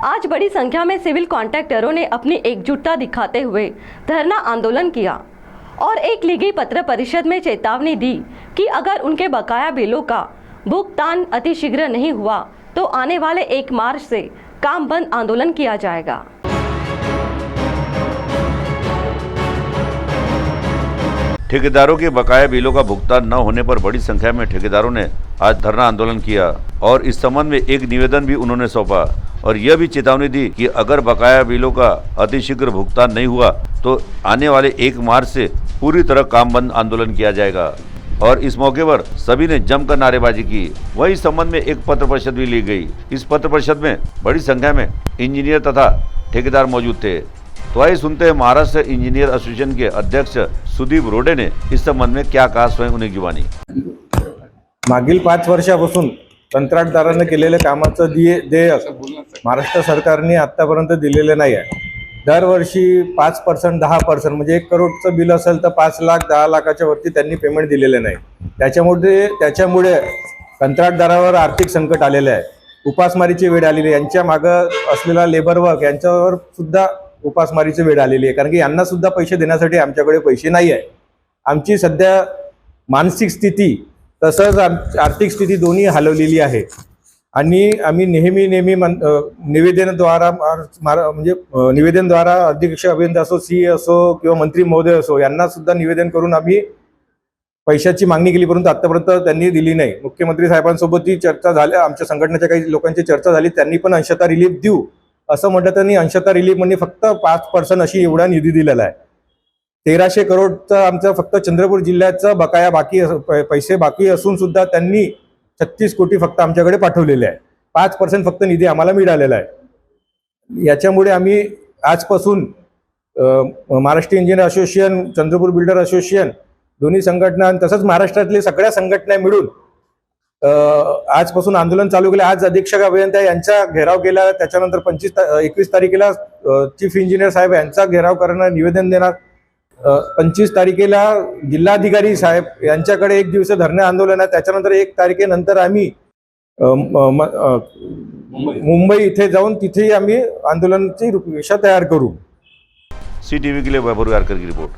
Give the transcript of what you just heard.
आज बड़ी संख्या में सिविल कॉन्ट्रैक्टरों ने अपनी एकजुटता दिखाते हुए धरना आंदोलन किया और एक लिखी पत्र परिषद में चेतावनी दी कि अगर उनके बकाया बिलों का भुगतान अतिशीघ्र नहीं हुआ तो आने वाले 1 मार्च से काम बंद आंदोलन किया जाएगा। ठेकेदारों के बकाया बिलों का भुगतान न होने पर बड़ी संख्या में ठेकेदारों ने आज धरना आंदोलन किया और इस संबंध में एक निवेदन भी उन्होंने सौंपा और यह भी चेतावनी दी कि अगर बकाया बिलों का अतिशीघ्र भुगतान नहीं हुआ तो आने वाले 1 मार्च से पूरी तरह काम बंद आंदोलन किया जाएगा। और इस मौके पर सभी ने जमकर नारेबाजी की। वहीं इस संबंध में एक पत्र परिषद भी ली गई। इस पत्र परिषद में बड़ी संख्या में इंजीनियर तथा ठेकेदार मौजूद थे। तो आइए सुनते हैं महाराष्ट्र इंजीनियर एसोसिएशन के अध्यक्ष सुदीप रोडे ने इस संबंध में क्या कहा स्वयं उन्हीं जुबानी। मागील 5 वर्षापासून कंत्राटदारांना केलेल्या कामाचं देय महाराष्ट्र सरकारने आतापर्यंत दिलेले नाही आहे। दरवर्षी 5% 10% म्हणजे 1 करोडचं बिल असेल तर 5 लाख 10 लाखाच्या वरती त्यांनी पेमेंट दिलेले नाही। त्याच्यामुळे कंत्राटदारावर आर्थिक संकट आलेले आहे। उपासमारीची वेळ आलेली आहे। यांच्या मागे असलेला लेबर वर्क यांच्यावर सुद्धा उपासमारीची वेळ आलेली आहे, कारण की यांना सुद्धा पैसे देण्यासाठी आमच्याकडे पैसे नाही आहे। आमची सध्या मानसिक स्थिती तसंच आर्थिक स्थिती दोन्ही हलवलेली आहे आणि आम्ही नेहमी निवेदनद्वारा अध्यक्ष अभियंता असो, सी असो किंवा मंत्री महोदय असो यांना सुद्धा निवेदन करून आम्ही पैशाची मागणी केली, परंतु आतापर्यंत त्यांनी दिली नाही। मुख्यमंत्री साहेबांसोबतही चर्चा झाल्या, आमच्या संघटनेच्या काही लोकांची चर्चा झाली, त्यांनी पण अंशतः रिलीफ देऊ असं म्हटलं। त्यांनी अंशतः रिलीफ म्हणजे फक्त 5% अशी एवढा निधी दिलेला आहे। 1300 करोडचा आमचा फक्त चंद्रपूर जिल्ह्याचा बकाया पैसे बाकी असून सुद्धा त्यांनी 36 कोटी फक्त आमच्याकडे पाठवलेले आहे। 5% फक्त निधी आम्हाला मिळालेला आहे। याच्यामुळे आम्ही आजपासून Maharashtra engineer association, Chandrapur builder association दोन्ही संघटना तसंच महाराष्ट्रातले सगळ्या संघटना मिळून आजपासून आंदोलन चालू केलं। आज अधीक्षक अभियंता यांचा घेराव केला, त्याच्यानंतर 21 तारखेला चीफ इंजिनियर साहेब यांचा घेराव करणार, निवेदन देणार। 25 तारखेला जिल्हाधिकारी साहेब यांच्याकडे 1 दिवस धरणे आंदोलन आहे। त्याच्यानंतर 1 तारखेनंतर आम्ही मुंबई इथे जाऊन तिथेही आम्ही आंदोलनाची रूपरेषा तयार करू। CTV के लिए वैभव गारकर की रिपोर्ट।